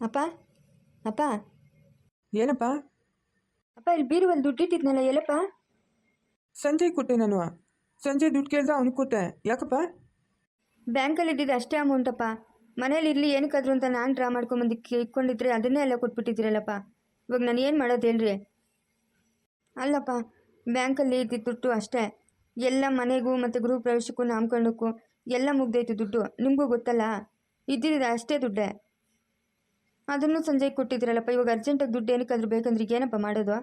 ಅಪ್ಪ ಅಪ್ಪ ಏನಪ್ಪ? ಅಪ್ಪ ಇಲ್ಲಿ ಬೀರುವಲ್ಲಿ ದುಡ್ಡಿಟ್ಟಿದ್ನಲ್ಲ ಎಲ್ಲಪ್ಪ? ಸಂಜಯ್ ಕೊಟ್ಟೆ ನಾನು. ಸಂಜಯ್ ದುಡ್ಡು ಕೇಳ್ದ ಅವ್ನಿಗೆ ಕೊಟ್ಟೆ. ಯಾಕಪ್ಪ? ಬ್ಯಾಂಕಲ್ಲಿ ಇದ್ದಿದ್ದು ಅಷ್ಟೇ ಅಮೌಂಟಪ್ಪ. ಮನೇಲಿ ಇರಲಿ ಏನಕ್ಕಾದ್ರು ಅಂತ ನಾನು ಡ್ರಾ ಮಾಡ್ಕೊಂಬಂದು ಇಟ್ಕೊಂಡಿದ್ರೆ ಅದನ್ನೇ ಎಲ್ಲ ಕೊಟ್ಬಿಟ್ಟಿದ್ದೀರಲ್ಲಪ್ಪ. ಇವಾಗ ನಾನು ಏನು ಮಾಡೋದು ಹೇಳ್ರಿ? ಅಲ್ಲಪ್ಪ, ಬ್ಯಾಂಕಲ್ಲಿ ಇದ್ದಿದ್ದು ದುಡ್ಡು ಅಷ್ಟೇ. ಎಲ್ಲ ಮನೆಗೂ ಮತ್ತು ಗೃಹ ಪ್ರವೇಶಕ್ಕೂ ನಾಮಕರಣಕ್ಕೂ ಎಲ್ಲ ಮುಗ್ದೈತು ದುಡ್ಡು. ನಿಮಗೂ ಗೊತ್ತಲ್ಲ, ಇದ್ದಿದ್ದು ಅಷ್ಟೇ ದುಡ್ಡೇ. ಅದನ್ನು ಸಂಜಯ್ ಕೊಟ್ಟಿದ್ದೀರಲ್ಲಪ್ಪ. ಇವಾಗ ಅರ್ಜೆಂಟಾಗಿ ದುಡ್ಡು ಏನಕ್ಕಾದ್ರೂ ಬೇಕಂದ್ರೆ ಈಗ ಏನಪ್ಪ ಮಾಡೋದು?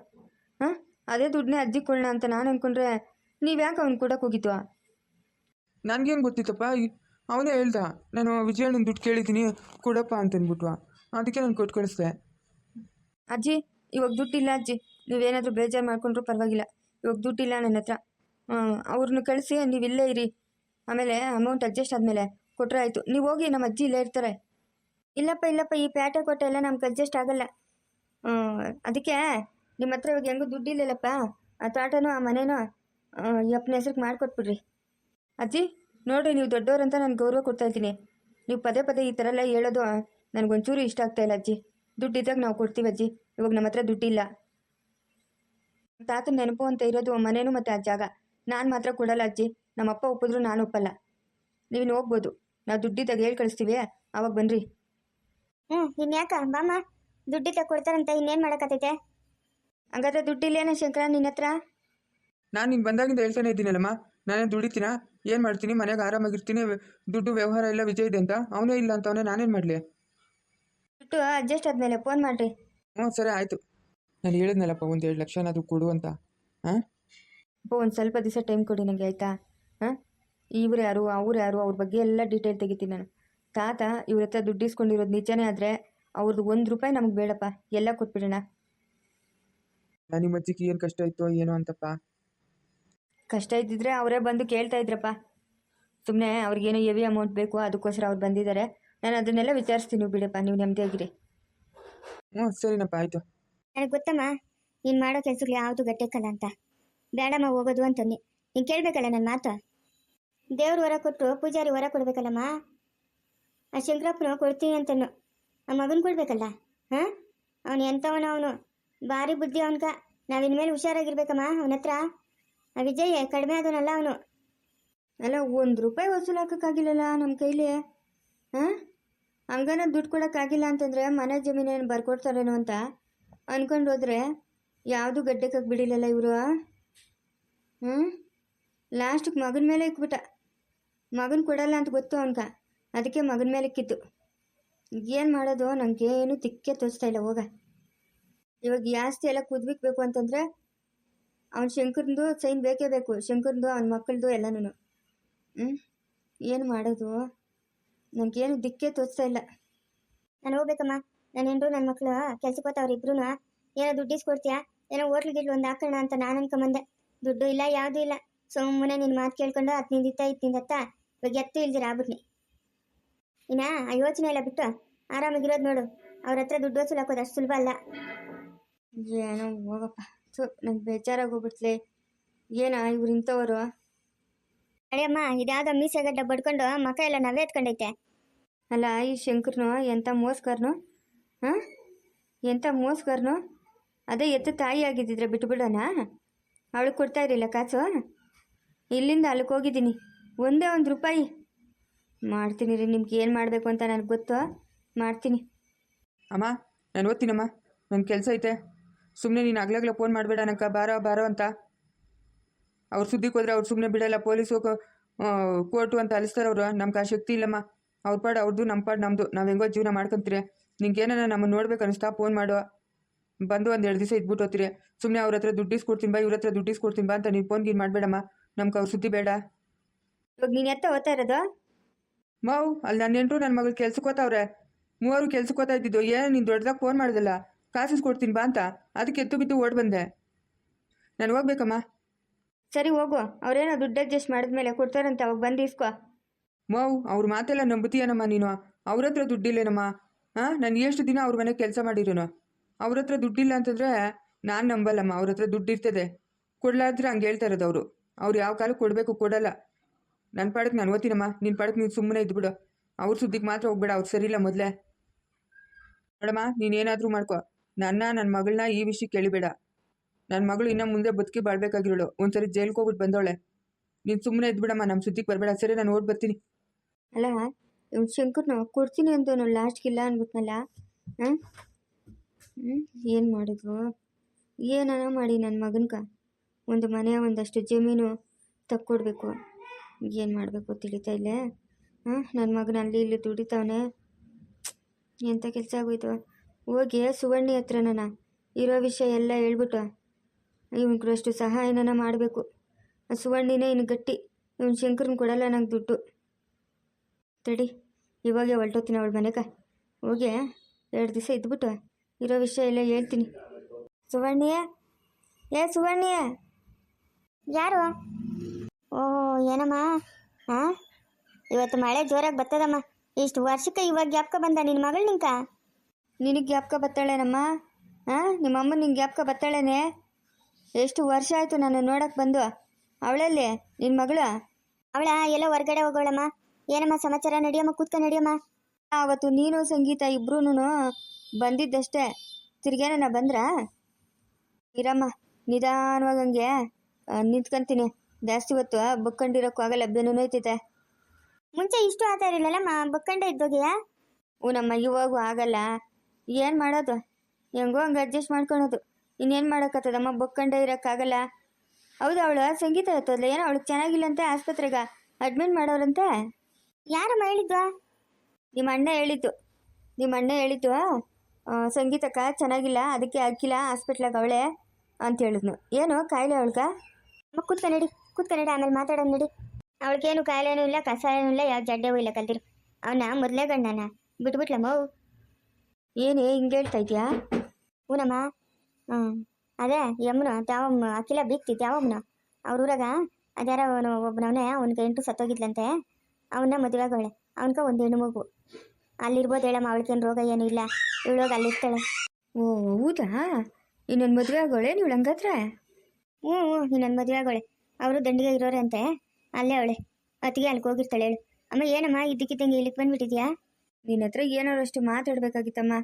ಹಾಂ, ಅದೇ ದುಡ್ಡನ್ನೇ ಅಜ್ಜಿ ಕೊಡೋಣ ಅಂತ ನಾನು ಅಂದ್ಕೊಂಡ್ರೆ ನೀವು ಯಾಕೆ ಅವ್ನು ಕೊಡೋಕೆ ಹೋಗಿದ್ದು? ನನಗೇನು ಗೊತ್ತಿತ್ತಪ್ಪ? ಅವನೇ ಹೇಳ್ದ, ನಾನು ವಿಜಯಣ್ಣನ ದುಡ್ಡು ಕೇಳಿದ್ದೀನಿ ಕೊಡಪ್ಪ ಅಂತಂದ್ಬಿಟ್ವ. ಅದಕ್ಕೆ ನಾನು ಕೊಟ್ಟು ಕಳಿಸ್ದೆ. ಅಜ್ಜಿ, ಇವಾಗ ದುಡ್ಡಿಲ್ಲ ಅಜ್ಜಿ. ನೀವೇನಾದರೂ ಬೇಜಾರು ಮಾಡ್ಕೊಂಡ್ರೂ ಪರವಾಗಿಲ್ಲ. ಇವಾಗ ದುಡ್ಡಿಲ್ಲ ನನ್ನ ಹತ್ರ. ಅವ್ರನ್ನ ಕಳಿಸಿ ನೀವು ಇಲ್ಲೇ ಇರಿ. ಆಮೇಲೆ ಅಮೌಂಟ್ ಅಡ್ಜಸ್ಟ್ ಆದಮೇಲೆ ಕೊಟ್ಟರೆ ಆಯಿತು. ನೀವು ಹೋಗಿ, ನಮ್ಮ ಅಜ್ಜಿ ಇಲ್ಲೇ ಇರ್ತಾರೆ. ಇಲ್ಲಪ್ಪ, ಈ ಪ್ಯಾಟೆ ಕೊಟ್ಟೆ ಎಲ್ಲ ನಮ್ಗೆ ಅಡ್ಜಸ್ಟ್ ಆಗಲ್ಲ. ಅದಕ್ಕೆ ನಿಮ್ಮ ಹತ್ರ ಇವಾಗ ಹೆಂಗೂ ದುಡ್ಡಿಲ್ಲಲ್ಲಪ್ಪ, ಆ ತೋಟನೋ ಆ ಮನೆನೋ ಯಪ್ಪನ ಹೆಸ್ರಿಗೆ ಮಾಡಿಕೊಟ್ಬಿಡ್ರಿ. ಅಜ್ಜಿ ನೋಡಿರಿ, ನೀವು ದೊಡ್ಡವ್ರಂತ ನಾನು ಗೌರವ ಕೊಡ್ತಾ ಇದ್ದೀನಿ. ನೀವು ಪದೇ ಪದೇ ಈ ಥರ ಎಲ್ಲ ಹೇಳೋದು ನನಗೊಂಚೂರು ಇಷ್ಟ ಆಗ್ತಾಯಿಲ್ಲ ಅಜ್ಜಿ. ದುಡ್ಡಿದ್ದಾಗ ನಾವು ಕೊಡ್ತೀವಿ ಅಜ್ಜಿ. ಇವಾಗ ನಮ್ಮ ಹತ್ರ ದುಡ್ಡಿಲ್ಲ. ತಾತನ ನೆನಪು ಅಂತ ಇರೋದು ಮನೇನು ಮತ್ತು ಆ ಜಾಗ. ನಾನು ಮಾತ್ರ ಕೊಡಲ್ಲ ಅಜ್ಜಿ. ನಮ್ಮಪ್ಪ ಒಪ್ಪಿದ್ರು ನಾನು ಒಪ್ಪಲ್ಲ. ನೀನು ಹೋಗ್ಬೋದು. ನಾವು ದುಡ್ಡಿದ್ದಾಗ ಹೇಳಿ ಕಳಿಸ್ತೀವಿ, ಆವಾಗ ಬನ್ನಿರಿ. ಇನ್ಯಾಕ ಬಾಮ ದುಡ್ಡಿದ್ದಾಗ ಕೊಡ್ತಾರಂತ ಇನ್ನೇನು ಮಾಡೋಕ್ಕತ್ತೈತೆ? ಹಂಗಾದ್ರೆ ದುಡ್ಡಿಲ್ಲೇನ ಶಂಕರ ನಿನ್ನ ಹತ್ರ? ನಾನು ನೀನು ಬಂದಾಗಿಂದ ಹೇಳ್ತಾನೆ ಇದ್ದೀನಲ್ಲಮ್ಮ, ನಾನೇ ದುಡಿತೀನ, ಏನು ಮಾಡ್ತೀನಿ, ಮನೆಗೆ ಆರಾಮಾಗಿರ್ತೀನಿ, ದುಡ್ಡು ವ್ಯವಹಾರ ಎಲ್ಲ ವಿಜಯ್ ಇದೆ ಅಂತ. ಅವನೇ ಇಲ್ಲ ಅಂತವನೇ, ನಾನೇನು ಮಾಡಲಿ? ದುಡ್ಡು ಅಡ್ಜಸ್ಟ್ ಆದಮೇಲೆ ಫೋನ್ ಮಾಡಿರಿ. ಹ್ಞೂ ಸರಿ ಆಯಿತು. ನಾನು ಹೇಳಿದ್ನಲ್ಲಪ್ಪ, ಒಂದು 2 ಲಕ್ಷ ಏನಾದರೂ ಕೊಡು ಅಂತ. ಹಾಂ ಒಂದು ಸ್ವಲ್ಪ ದಿವಸ ಟೈಮ್ ಕೊಡಿ ನನಗೆ, ಆಯಿತಾ? ಹಾಂ, ಇವ್ರು ಯಾರು ಅವ್ರು ಯಾರು ಅವ್ರ ಬಗ್ಗೆ ಎಲ್ಲ ಡೀಟೇಲ್ ತೆಗಿತೀನಿ ನಾನು. ತಾತ ಇವ್ರ ಹತ್ರ ದುಡ್ಡು ಇಸ್ಕೊಂಡಿರೋದು ನಿಜನೇ ಆದರೆ ಅವ್ರದ್ದು 1 ರೂಪಾಯಿ ನಮಗೆ ಬೇಡಪ್ಪ, ಎಲ್ಲ ಕೊಟ್ಬಿಡೋಣ. ನಿಮ್ಮ ಅಜ್ಜಿಗೆ ಏನು ಕಷ್ಟ ಇತ್ತೋ ಏನೋ ಅಂತಪ್ಪ. ಕಷ್ಟ ಇದ್ದಿದ್ರೆ ಅವರೇ ಬಂದು ಕೇಳ್ತಾ ಇದ್ರಪ್ಪ. ಸುಮ್ಮನೆ ಅವ್ರಿಗೇನೋ ಹೆವಿ ಅಮೌಂಟ್ ಬೇಕು, ಅದಕ್ಕೋಸ್ಕರ ಅವ್ರು ಬಂದಿದ್ದಾರೆ. ನಾನು ಅದನ್ನೆಲ್ಲ ವಿಚಾರಿಸ್ತೀನಿ ಬಿಡಪ್ಪ, ನೀವು ನೆಮ್ಮದಿಯಾಗಿರಿ. ಹ್ಞೂ ಸರಿನಪ್ಪ, ಆಯಿತು. ನನಗೆ ಗೊತ್ತಮ್ಮ, ನೀನು ಮಾಡೋ ಕೆಲಸಗಳು ಯಾವುದು ಗಟ್ಟೆಕ್ಕಲ್ಲ ಅಂತ. ಬೇಡಮ್ಮ ಹೋಗೋದು ಅಂತನ್ನಿ. ನೀನು ಕೇಳಬೇಕಲ್ಲ ನನ್ನ ಮಾತು. ದೇವ್ರು ಹೊರ ಕೊಟ್ಟು ಪೂಜಾರಿ ಹೊರ ಕೊಡಬೇಕಲ್ಲಮ್ಮ. ಆ ಶಂಕರಪ್ಪನು ಕೊಡ್ತೀನಿ ಅಂತನು ಆ ಮಗನ ಕೊಡಬೇಕಲ್ಲ. ಹಾಂ, ಅವನು ಎಂಥವನು, ಅವನು ಭಾರಿ ಬುದ್ಧಿ ಅವನ್ಕ. ನಾವಿನ್ಮೇಲೆ ಹುಷಾರಾಗಿರ್ಬೇಕಮ್ಮ ಅವನ ಹತ್ರ. ಆ ವಿಜಯ್ ಕಡಿಮೆ ಆದವನಲ್ಲ ಅವನು. ಅಲ್ಲ, 1 ರೂಪಾಯಿ ವಸೂಲು ಹಾಕೋಕ್ಕಾಗಿಲ್ಲಲ್ಲ ನಮ್ಮ ಕೈಲಿ. ಹಾಂ, ಹಂಗನ ದುಡ್ಡು ಕೊಡೋಕ್ಕಾಗಿಲ್ಲ ಅಂತಂದರೆ ಮನೆ ಜಮೀನೇನು ಬರ್ಕೊಡ್ತಾರೇನೋ ಅಂತ ಅಂದ್ಕೊಂಡು ಹೋದರೆ ಯಾವುದು ಗಡ್ಡೆಕಾಗಿ ಬಿಡಿಲ್ಲಲ್ಲ ಇವರು. ಲಾಸ್ಟಿಗೆ ಮಗನ ಮೇಲೆ ಇಕ್ಬಿಟ್ಟ. ಮಗನ ಕೊಡಲ್ಲ ಅಂತ ಗೊತ್ತು ಅವನ್ಕ, ಅದಕ್ಕೆ ಮಗನ ಮೇಲೆ ಇಕ್ಕಿತ್ತು. ಏನು ಮಾಡೋದು ನನಗೆ ಏನು ತಿಕ್ಕೆ ತೋರಿಸ್ತಾ ಇಲ್ಲ. ಹೋಗ, ಇವಾಗ ಈ ಆಸ್ತಿ ಎಲ್ಲ ಕುದ್ಬಿಕ್ಬೇಕು ಅಂತಂದರೆ ಅವ್ನ ಶಂಕರ್ದು ಸೈನ್ ಬೇಕೇ ಬೇಕು. ಶಂಕರ್ದು ಅವನ ಮಕ್ಕಳದು ಎಲ್ಲನೂ. ಏನು ಮಾಡೋದು ನನಗೇನು ದಿಕ್ಕೇ ತೋರಿಸ್ತಾ ಇಲ್ಲ. ನಾನು ಹೋಗ್ಬೇಕಮ್ಮ. ನಾನೇನ್ರು ನನ್ನ ಮಕ್ಕಳು ಕೆಲ್ಸಕ್ಕೆ ಹೋಗ್ತಾವ್ರು ಇಬ್ರು. ಏನೋ ದುಡ್ಡು ಇಸ್ಕೊಡ್ತೀಯಾ, ಏನೋ ಹೋಟ್ಲು ಗಿಡ್ಲು ಒಂದು ಹಾಕೋಣ ಅಂತ ನಾನು ಅನ್ಕೊಂಬಂದೆ. ದುಡ್ಡು ಇಲ್ಲ, ಯಾವುದೂ ಇಲ್ಲ. ಸುಮ್ಮನೆ ನಿನ್ನ ಮಾತು ಕೇಳ್ಕೊಂಡು ಹತ್ತಿನಿಂದಿತ್ತ ಇವಾಗ ಎತ್ತು ಇಲ್ದಿರ ಆಗ್ಬಿಟ್ನಿ. ಇನ್ನ ಆ ಯೋಚನೆ ಎಲ್ಲ ಬಿಟ್ಟು ಆರಾಮಾಗಿರೋದು ನೋಡು. ಅವ್ರ ಹತ್ರ ದುಡ್ಡು ವಸೂಲು ಹಾಕೋದು ಅಷ್ಟು ಸುಲಭ ಅಲ್ಲ. ಏನೋ ಹೋಗಪ್ಪ, ನಂಗೆ ಬೇಜಾರಾಗಿ ಹೋಗ್ಬಿಡ್ತಲೆ. ಏನ ಇವ್ರು ಇಂಥವರು? ಅಡಿಯಮ್ಮ, ಇದ್ಯಾವುದೋ ಮೀಸೆಗಡ್ಡ ಬಡ್ಕೊಂಡು ಮಕ ಎಲ್ಲ ನವೇ ಎತ್ಕೊಂಡೈತೆ. ಅಲ್ಲ, ಈ ಶಂಕರ್ನು ಎಂಥ ಮೋಸ್ಕರ್ನು. ಹಾಂ, ಎಂಥ ಮೋಸ್ಕರ್ನು. ಅದೇ ಎತ್ತು ತಾಯಿ ಆಗಿದ್ದಿದ್ರೆ ಬಿಟ್ಟುಬಿಡೋಣ. ಅವಳಿಗೆ ಕೊಡ್ತಾ ಇರಲಿಲ್ಲ ಕಾಸು. ಇಲ್ಲಿಂದ ಅಲ್ಲಿಗೆ ಹೋಗಿದ್ದೀನಿ, ಒಂದೇ 1 ರೂಪಾಯಿ. ಮಾಡ್ತೀನಿ ರೀ, ನಿಮ್ಗೆ ಏನು ಮಾಡಬೇಕು ಅಂತ ನನಗೆ ಗೊತ್ತು, ಮಾಡ್ತೀನಿ. ಅಮ್ಮ, ನಾನು ಓದ್ತೀನಮ್ಮ, ನನ್ನ ಕೆಲಸ ಐತೆ. ಸುಮ್ಮನೆ ನೀನು ಆಗ್ಲಾಗ್ಲ ಫೋನ್ ಮಾಡಬೇಡ ನನಗೆ, ಬಾರೋ ಅಂತ. ಅವ್ರು ಸುದ್ದಿಗೆ ಹೋದ್ರೆ ಅವ್ರು ಸುಮ್ಮನೆ ಬಿಡಲ್ಲ. ಪೊಲೀಸು ಕೋರ್ಟು ಅಂತ ಅಲಿಸ್ತಾರೆ ಅವರು. ನಮ್ಗೆ ಆ ಶಕ್ತಿ ಇಲ್ಲಮ್ಮ. ಅವ್ರ ಪಾಡು ಅವ್ರದ್ದು, ನಮ್ಮ ಪಾಡು ನಮ್ಮದು. ನಾವು ಹೆಂಗೋ ಜೀವನ ಮಾಡ್ಕೊಂತೀರಿ. ನಿಂಗೇನ ನಮ್ಮನ್ನು ನೋಡ್ಬೇಕು ಅನಿಸ್ತಾ ಫೋನ್ ಮಾಡು. ಬಂದು 1-2 ದಿವಸ ಇದ್ಬಿಟ್ಟು ಹೋಗ್ತೀರಿ. ಸುಮ್ಮನೆ ಅವ್ರ ಹತ್ರ ದುಡ್ಡು ಇಸ್ಕೊಡ್ತೀನಿ ಬಾ, ಇವ್ರ ಹತ್ರ ದುಡ್ಡು ಇಸ್ಕೊಡ್ತೀನಿ ಬಾ ಅಂತ ನೀನು ಫೋನ್ ಗೀನ್ ಮಾಡಬೇಡಮ್ಮ. ನಮ್ಗೆ ಅವ್ರ ಸುದ್ದಿ ಬೇಡ. ಇವಾಗ ನೀನು ಎತ್ತ ಓದ್ತಾ ಇರೋದು? ಮಾವು ಅಲ್ಲಿ ನನ್ನ ನೆಂಟರು ನನ್ನ ಮಗಳು ಕೆಲ್ಸಕ್ಕೆ ಹೋಗ್ತಾವ್ರೆ. 3 ಕೆಲ್ಸಕ್ಕೆ ಹೋಗ್ತಾ ಇದ್ದಿದ್ದು. ಏನು ನೀನು ದೊಡ್ಡದಾಗ ಫೋನ್ ಮಾಡೋದಲ್ಲ, ಕಾಸು ಕೊಡ್ತೀನಿ ಬಾ ಅಂತ. ಅದಕ್ಕೆ ಎತ್ತು ಬಿದ್ದು ಓಡ್ ಬಂದೆ. ನಾನು ಹೋಗ್ಬೇಕಮ್ಮ. ಸರಿ ಹೋಗು, ಅವ್ರೇನೋ ದುಡ್ಡು ಅಡ್ಜಸ್ಟ್ ಮಾಡಿದ್ಮೇಲೆ ಕೊಡ್ತಾರಂತೆ, ಅವಾಗ ಬಂದು ಇಸ್ಕೋ. ಮಾವು ಅವ್ರ ಮಾತೆಲ್ಲ ನಂಬುತ್ತೀಯನಮ್ಮ ನೀನು? ಅವ್ರ ಹತ್ರ ದುಡ್ಡಿಲ್ಲೇನಮ್ಮ. ಹಾಂ, ನಾನು ಎಷ್ಟು ದಿನ ಅವ್ರ ಮನೆಗೆ ಕೆಲಸ ಮಾಡಿರೋನು. ಅವ್ರ ಹತ್ರ ದುಡ್ಡಿಲ್ಲ ಅಂತಂದರೆ ನಾನು ನಂಬಲ್ಲಮ್ಮ. ಅವ್ರ ಹತ್ರ ದುಡ್ಡು ಇರ್ತದೆ, ಕೊಡ್ಲಾದ್ರೆ ಹಂಗೆ ಹೇಳ್ತಾ ಇರೋದು ಅವರು. ಅವ್ರು ಯಾವ ಕಾಲಕ್ಕೆ ಕೊಡಬೇಕು, ಕೊಡಲ್ಲ. ನನ್ನ ಪಾಡಕ್ಕೆ ನಾನು ಓದ್ತೀನಮ್ಮ, ನಿನ್ನ ಪಾಡಕ್ಕೆ ನೀನು ಸುಮ್ಮನೆ ಇದ್ಬಿಡು. ಅವ್ರ ಸುದ್ದಿಗೆ ಮಾತ್ರ ಹೋಗ್ಬೇಡ, ಅವ್ರು ಸರಿಯಿಲ್ಲ ಮೊದಲೇ. ನೋಡಮ್ಮ ನೀನೇನಾದರೂ ಮಾಡ್ಕೊ, ನನ್ನ ಮಗಳನ್ನ ಈ ವಿಷಯಕ್ಕೆ ಕೇಳಿಬೇಡ. ನನ್ನ ಮಗಳು ಇನ್ನು ಮುಂದೆ ಬದುಕಿ ಬಾಳ್ಬೇಕಾಗಿರೋಳು. ಒಂದ್ಸರಿ ಜೈಲ್ಗೆ ಹೋಗ್ಬಿಟ್ಟು ಬಂದವಳೆ. ನೀನು ಸುಮ್ಮನೆ ಇದ್ಬಿಡಮ್ಮ, ನಮ್ಮ ಸುದ್ದಿಗೆ ಬರಬೇಡ. ಸರಿ, ನಾನು ಓಡ್ ಬರ್ತೀನಿ. ಅಲ್ಲ ಇವ್ನು ಶಂಕರ್ನ ಕೊಡ್ತೀನಿ ಅಂತವನು ಲಾಸ್ಟ್ಗಿಲ್ಲ ಅಂದ್ಬಿಟ್ನಲ್ಲ. ಹಾಂ ಏನು ಮಾಡಿದ್ವು? ಏನಾನ ಮಾಡಿ ನನ್ನ ಮಗನ್ಕ ಒಂದು ಮನೆ ಒಂದಷ್ಟು ಜಮೀನು ತಕ್ಕೊಡ್ಬೇಕು. ಏನು ಮಾಡಬೇಕು ತಿಳಿತಾ ಇಲ್ಲೇ. ನನ್ನ ಮಗನ ಅಲ್ಲಿ ಇಲ್ಲಿ ದುಡಿತಾವನೆ. ಎಂಥ ಕೆಲಸ ಆಗೋಯ್ತು. ಹೋಗಿ ಸುವರ್ಣಿ ಹತ್ರ ಇರೋ ವಿಷಯ ಎಲ್ಲ ಹೇಳ್ಬಿಟ್ಟು ಇವನಿಗಷ್ಟು ಸಹಾಯನ ಮಾಡಬೇಕು. ಆ ಸುವರ್ಣಿನೇ ಇನ್ನು ಗಟ್ಟಿ. ಇವನು ಶಂಕರನ್ ಕೊಡಲ್ಲ ನಂಗೆ ದುಡ್ಡು. ತಡಿ, ಇವಾಗೆ ಹೊಲ್ಟೋತೀನಿ ಅವಳ ಮನೆಗೆ. ಹೋಗಿ 2 ದಿವಸ ಇದ್ಬಿಟ್ಟು ಇರೋ ವಿಷಯ ಎಲ್ಲ ಹೇಳ್ತೀನಿ. ಸುವರ್ಣಿಯೇ, ಸುವರ್ಣಿಯೇ. ಯಾರು? ಓ ಏನಮ್ಮ? ಹಾಂ, ಇವತ್ತು ಮಳೆ ಜೋರಾಗಿ ಬರ್ತದಮ್ಮ. ಇಷ್ಟು ವರ್ಷಕ್ಕೆ ಇವಾಗ ಜ್ಞಾಪಕ ಬಂದ ನಿನ್ನ ಮಗಳು ನಿಂಕ? ನಿನಗೆ ಜ್ಞಾಪಕ ಬರ್ತಾಳೇನಮ್ಮ? ನಿಮ್ಮಮ್ಮ ನಿಂಗೆ ಜ್ಞಾಪಕ ಬರ್ತಾಳೇನೆ? ಎಷ್ಟು ವರ್ಷ ಆಯಿತು ನಾನು ನೋಡೋಕ್ಕೆ ಬಂದು. ಅವಳಲ್ಲಿ ನಿನ್ನ ಮಗಳು? ಅವಳ ಎಲ್ಲ ಹೊರಗಡೆ ಹೋಗೋಳಮ್ಮ. ಏನಮ್ಮ ಸಮಾಚಾರ? ನಡಿಯಮ್ಮ, ಕೂತ್ಕೊಂಡು ನಡಿಯಮ್ಮ. ಆವತ್ತು ನೀನು ಸಂಗೀತ ಇಬ್ರೂ ಬಂದಿದ್ದಷ್ಟೇ. ತಿರ್ಗೇನ ಬಂದ್ರಾ? ಇರಮ್ಮ, ನಿಧಾನವಾಗಿ ಹಂಗೆ ನಿಂತ್ಕೊಂತೀನಿ. ಜಾಸ್ತಿ ಹೊತ್ತು ಬುಕ್ಕೊಂಡಿರೋಕ್ಕೂ ಆಗಲ್ಲ, ಬೆನ್ನು ನೋಯ್ತೈತೆ. ಮುಂಚೆ ಇಷ್ಟು ಆತ ಇರಲಿಲ್ಲಮ್ಮ, ಬುಕ್ಕಂಡೆ ಇದ್ದೋಗಿಯಾ? ನಮ್ಮ ಇವಾಗೂ ಆಗಲ್ಲ. ಏನು ಮಾಡೋದು? ಹೆಂಗೋ ಹಂಗೆ ಅಡ್ಜಸ್ಟ್ ಮಾಡ್ಕೊಳೋದು. ಇನ್ನೇನು ಮಾಡೋಕ್ಕತ್ತದಮ್ಮ, ಬುಕ್ಕಂಡೆ ಇರೋಕ್ಕಾಗಲ್ಲ. ಹೌದು, ಅವಳು ಸಂಗೀತ ಇರ್ತದಲ್ಲ, ಏನೋ ಅವಳಿಗೆ ಚೆನ್ನಾಗಿಲ್ಲಂತೆ, ಆಸ್ಪತ್ರೆಗೆ ಅಡ್ಮಿಟ್ ಮಾಡೋರಂತೆ. ಯಾರಮ್ಮ ಹೇಳಿದ್ವಾ? ನಿಮ್ಮ ಅಣ್ಣ ಹೇಳಿದ್ದು. ಸಂಗೀತಕ್ಕ ಚೆನ್ನಾಗಿಲ್ಲ, ಅದಕ್ಕೆ ಹಾಕಿಲ್ಲ ಹಾಸ್ಪಿಟ್ಲಾಗ ಅವಳೆ ಅಂತ ಹೇಳಿದ್ನು. ಏನು ಕಾಯಿಲೆ ಅವಳ್ಗ? ಅಮ್ಮ ಕೂತ್ಕೊಂಡಿ, ಆಮೇಲೆ ಮಾತಾಡೋಣ ನಡಿ. ಅವಳಿಗೇನು ಕಾಯಿಲೆನೂ ಇಲ್ಲ, ಕಸಾಯನೂ ಇಲ್ಲ, ಯಾವ ಜಡ್ಡೆವೂ ಇಲ್ಲ. ಕಲ್ತಿರು ಅವನ ಮೊದಲೇ ಗಂಡನ ಬಿಟ್ಬಿಟ್ಲಮ್ಮ. ಏನೇ ಹಿಂಗೆ ಹೇಳ್ತಾ ಇದೆಯಾ? ಹೂನಮ್ಮ. ಅದೇ ಯಮ್ಮನು ತಾವಮ್ಮ ಅಖಿಲ ಬೀಗ್ತಿತ್ತು ಯಾವಮ್ಮನು ಅವ್ರ ಊರಾಗ. ಅದ್ಯಾರ ಒಬ್ಬನವನೇ, ಅವನಿಗೆ 8 ಸತ್ತೋಗಿದ್ಲಂತೆ. ಅವನ್ನ ಮದುವೆಗವಳೆ. ಅವನ್ಕ ಒಂದು ಹೆಣ್ಣು ಮಗು. ಅಲ್ಲಿರ್ಬೋದು ಹೇಳಮ್ಮ, ಅವಳಿಗೇನು ರೋಗ ಏನೂ ಇಲ್ಲ. ಇವಳೋಗ ಅಲ್ಲಿರ್ತಾಳೆ. ಓ ಹೌದಾ? ಇನ್ನೊಂದು ಮದುವೆ ಆಗೋಳೆ ನೀವು ಹಂಗಾದ್ರೆ? ಹ್ಞೂ ಇನ್ನೊಂದು ಮದುವೆ ಆಗೋಳೆ. ಅವರು ದಂಡಿಗೆ ಇರೋರೆ ಅಂತೆ, ಅಲ್ಲೇ ಅವಳೆ. ಅತ್ತಿಗೆ ಅಲ್ಲಿಗೆ ಹೋಗಿರ್ತಾಳೆ. ಹೇಳು ಅಮ್ಮ. ಏನಮ್ಮ ಇದ್ದಕ್ಕಿದ್ದಂಗೆ ಇಲ್ಲಿಗೆ ಬಂದ್ಬಿಟ್ಟಿದ್ಯಾ? ನಿನ್ನ ಹತ್ರ ಏನಾರು ಅಷ್ಟು ಮಾತಾಡ್ಬೇಕಾಗಿತ್ತಮ್ಮ.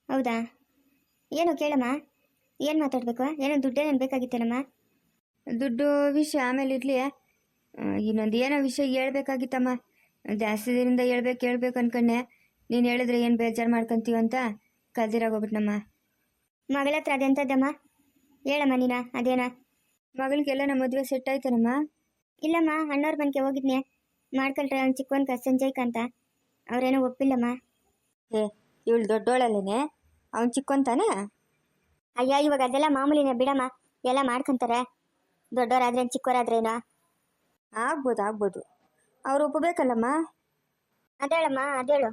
ಹೌದಾ? ಏನು ಕೇಳಮ್ಮ, ಏನು ಮಾತಾಡ್ಬೇಕು? ಏನೋ ದುಡ್ಡೇನೇನು ಬೇಕಾಗಿತ್ತೇನಮ್ಮ? ದುಡ್ಡು ವಿಷಯ ಆಮೇಲೆ ಇರಲಿ. ಇನ್ನೊಂದು ಏನೋ ವಿಷಯ ಹೇಳ್ಬೇಕಾಗಿತ್ತಮ್ಮ. ಜಾಸ್ತಿ ದಿನದಿಂದ ಹೇಳ್ಬೇಕು ಅನ್ಕೊಂಡೆ. ನೀನು ಹೇಳಿದ್ರೆ ಏನು ಬೇಜಾರು ಮಾಡ್ಕೊಂತೀವ ಅಂತ ಕಲ್ದಿರಾಗೋಗ್ಬಿಟ್ನಮ್ಮ. ಮಗಳ ಹತ್ರ ಅದೆಂಥದ್ದಮ್ಮ? ಹೇಳಮ್ಮ ನೀನ. ಅದೇನ ಮಗಳಿಗೆಲ್ಲ ನಮ್ಮ ಮದುವೆ ಸೆಟ್ ಆಯ್ತಾನಮ್ಮ? ಇಲ್ಲಮ್ಮ, ಅಣ್ಣವ್ರ ಮನೆಗೆ ಹೋಗಿದ್ನೆ. ಮಾಡ್ಕೊಳ್ರೆ ಅವ್ನು ಚಿಕ್ಕವನ್ಕ ಸಂಜಯ್ಕ ಅಂತ. ಅವ್ರೇನೋ ಒಪ್ಪಿಲ್ಲಮ್ಮ. ಇವಳು ದೊಡ್ಡೋಳಲ್ಲೇನೆ, ಅವ್ನು ಚಿಕ್ಕೊಂತಾನೆ? ಅಯ್ಯ, ಇವಾಗ ಅದೆಲ್ಲ ಮಾಮೂಲಿನೇ ಬಿಡಮ್ಮ. ಎಲ್ಲ ಮಾಡ್ಕೊಂತಾರೆ. ದೊಡ್ಡವರಾದ್ರೇನು ಚಿಕ್ಕವರಾದ್ರೇನು? ಆಗ್ಬೋದು. ಅವ್ರು ಒಪ್ಪಬೇಕಲ್ಲಮ್ಮ. ಅದೇಳಮ್ಮ, ಅದೇಳು.